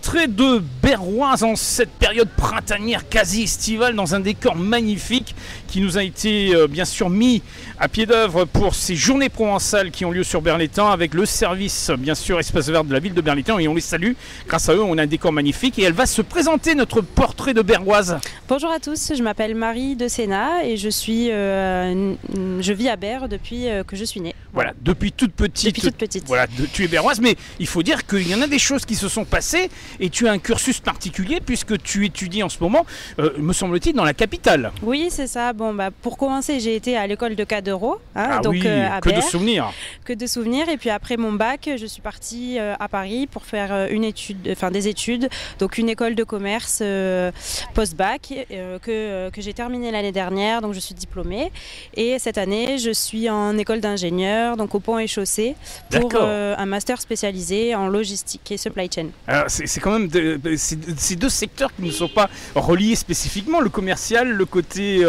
portrait de Berroise en cette période printanière quasi estivale dans un décor magnifique qui nous a été bien sûr mis à pied d'œuvre pour ces journées provençales qui ont lieu sur Berlétan avec le service bien sûr Espace Vert de la ville de Berlétan et on les salue. Grâce à eux on a un décor magnifique et elle va se présenter notre portrait de Berroise. Bonjour à tous, je m'appelle Marie de Sénat et je vis à Berre depuis que je suis née. Voilà, depuis toute petite. Depuis toute petite. Voilà, tu es berroise, mais il faut dire qu'il y en a des choses qui se sont passées et tu as un cursus particulier puisque tu étudies en ce moment, me semble-t-il, dans la capitale. Oui, c'est ça. Bon, pour commencer, j'ai été à l'école de Cadereau, À à que Berre. de souvenirs. Que de souvenirs. Et puis après mon bac, je suis partie à Paris pour faire des études, donc une école de commerce post-bac que j'ai terminée l'année dernière, donc je suis diplômée. Et cette année, je suis en école d'ingénieur, donc au Pont et Chaussée, pour un master spécialisé en logistique et supply chain. Alors c'est quand même ces deux secteurs qui ne sont pas reliés spécifiquement, le commercial, le côté...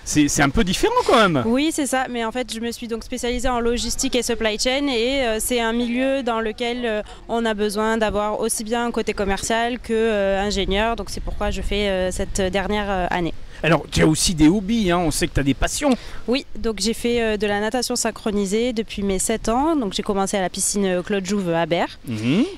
C'est un peu différent quand même. Oui, c'est ça. Mais en fait, je me suis donc spécialisée en logistique et supply chain et c'est un milieu dans lequel on a besoin d'avoir aussi bien un côté commercial que ingénieur. Donc c'est pourquoi je fais cette dernière année. Alors, tu as aussi des hobbies, hein, on sait que tu as des passions. Oui, donc j'ai fait de la natation synchronisée depuis mes 7 ans. Donc j'ai commencé à la piscine Claude Jouve à Berre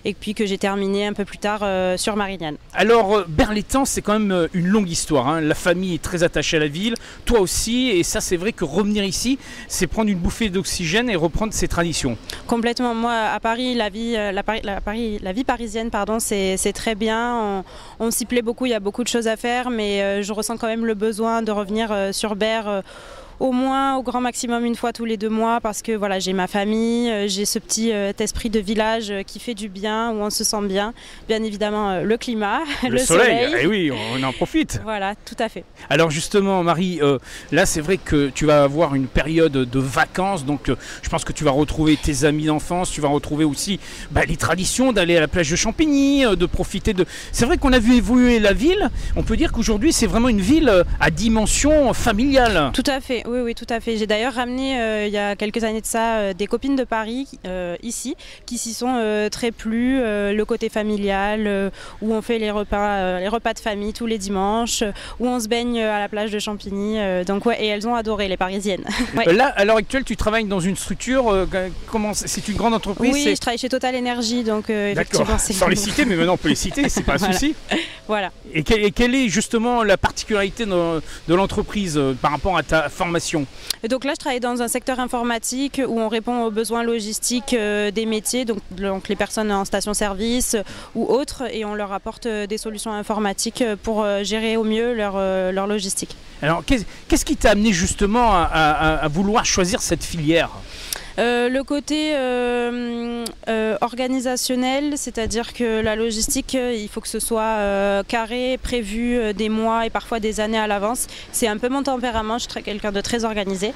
et puis que j'ai terminé un peu plus tard sur Marignane. Alors, Berlétan, c'est quand même une longue histoire, hein. La famille est très attachée à la ville, toi aussi, et ça c'est vrai que revenir ici, c'est prendre une bouffée d'oxygène et reprendre ses traditions. Complètement. Moi, à Paris, la vie parisienne, c'est très bien. On s'y plaît beaucoup, il y a beaucoup de choses à faire, mais je ressens quand même le besoin de revenir sur Berre au moins au grand maximum une fois tous les 2 mois parce que voilà, j'ai ma famille, j'ai ce petit esprit de village qui fait du bien, où on se sent bien. Bien évidemment le climat, le soleil. Eh oui, on en profite. Voilà, tout à fait. Alors justement Marie, là c'est vrai que tu vas avoir une période de vacances, donc je pense que tu vas retrouver tes amis d'enfance, tu vas retrouver aussi les traditions d'aller à la plage de Champigny, de profiter de... C'est vrai qu'on a vu évoluer la ville, on peut dire qu'aujourd'hui c'est vraiment une ville à dimension familiale. Tout à fait. Oui, tout à fait. J'ai d'ailleurs ramené il y a quelques années de ça des copines de Paris ici qui s'y sont très plues. Le côté familial où on fait les repas de famille tous les dimanches, où on se baigne à la plage de Champigny. Donc ouais, et elles ont adoré, les Parisiennes. Ouais. Là, à l'heure actuelle, tu travailles dans une structure. C'est une grande entreprise? Oui, je travaille chez Total Energy, donc effectivement. Sans les citer, mais maintenant on peut les citer, c'est pas un souci. Voilà. Et quelle est justement la particularité de l'entreprise par rapport à ta formation? Et donc là, je travaille dans un secteur informatique où on répond aux besoins logistiques des métiers, donc les personnes en station-service ou autres, et on leur apporte des solutions informatiques pour gérer au mieux leur logistique. Alors, qu'est-ce qui t'a amené justement à vouloir choisir cette filière ? Le côté organisationnel, c'est-à-dire que la logistique, il faut que ce soit carré, prévu des mois et parfois des années à l'avance. C'est un peu mon tempérament, je suis quelqu'un de très organisé.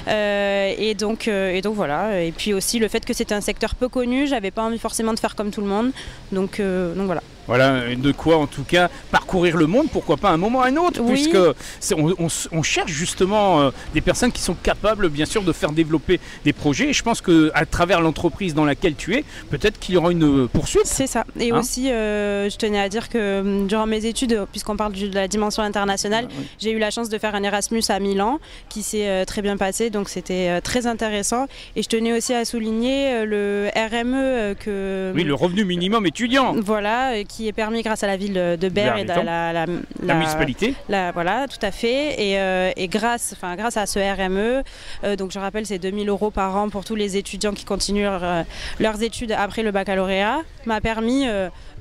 Et donc voilà. Et puis aussi le fait que c'est un secteur peu connu, j'avais pas envie forcément de faire comme tout le monde. Donc voilà. Voilà, de quoi en tout cas parcourir le monde, pourquoi pas à un moment ou à un autre, oui. Puisque on cherche justement des personnes qui sont capables bien sûr de faire développer des projets. Et je pense qu'à travers l'entreprise dans laquelle tu es, peut-être qu'il y aura une poursuite. C'est ça. Et aussi, je tenais à dire que durant mes études, puisqu'on parle de la dimension internationale, j'ai eu la chance de faire un Erasmus à Milan qui s'est très bien passé, donc c'était très intéressant. Et je tenais aussi à souligner le RME Oui, le revenu minimum étudiant. Voilà, qui est permis grâce à la ville de Berre et la municipalité. Voilà, tout à fait. Et grâce à ce RME, donc je rappelle, c'est 2 000 € par an pour tous les étudiants qui continuent leurs études après le baccalauréat, m'a permis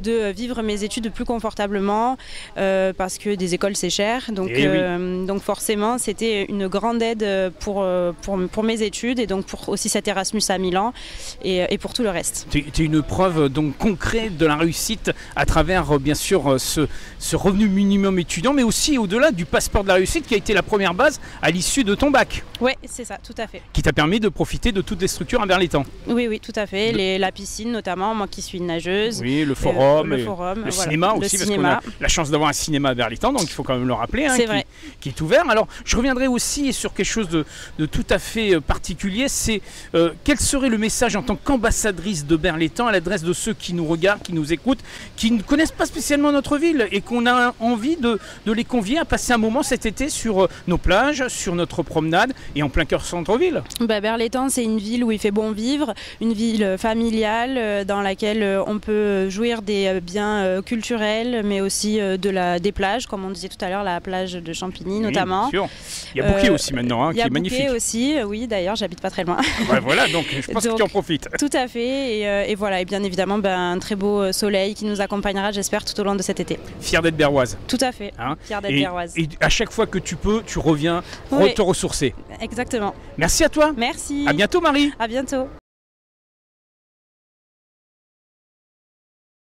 de vivre mes études plus confortablement parce que des écoles c'est cher. Donc forcément, c'était une grande aide pour mes études et donc pour aussi cet Erasmus à Milan et pour tout le reste. Tu es une preuve donc concrète de la réussite à travers bien sûr ce revenu minimum étudiant, mais aussi au-delà du passeport de la réussite qui a été la première base à l'issue de ton bac. Oui, c'est ça, tout à fait. Qui t'a permis de profiter de toutes les structures à Berlétan. Oui, tout à fait. La piscine notamment, moi qui suis une nageuse. Oui, le forum, le cinéma aussi, parce qu'on a la chance d'avoir un cinéma à Berlétan, donc il faut quand même le rappeler, qui est ouvert. Alors, je reviendrai aussi sur quelque chose de tout à fait particulier, c'est quel serait le message en tant qu'ambassadrice de Berlétan à l'adresse de ceux qui nous regardent, qui nous écoutent, qui ne connaissent pas spécialement notre ville et qu'on a envie de les convier à passer un moment cet été sur nos plages, sur notre promenade et en plein cœur centre-ville. Berlétan, c'est une ville où il fait bon vivre, une ville familiale dans laquelle on peut jouir des biens culturels, mais aussi des plages, comme on disait tout à l'heure, la plage de Champigny notamment. Bien sûr. Il y a Bouquet aussi maintenant, qui est magnifique. Il y a Bouquet aussi, oui, d'ailleurs, j'habite pas très loin. Voilà, donc je pense que tu en profites. Tout à fait, et voilà, et bien évidemment, un très beau soleil qui nous accompagnera, j'espère, tout au long de cet été. Fier d'être berroise. Tout à fait, fier d'être berroise. Et à chaque fois que tu peux, tu reviens te ressourcer. Exactement. Merci à toi. Merci. À bientôt, Marie. À bientôt.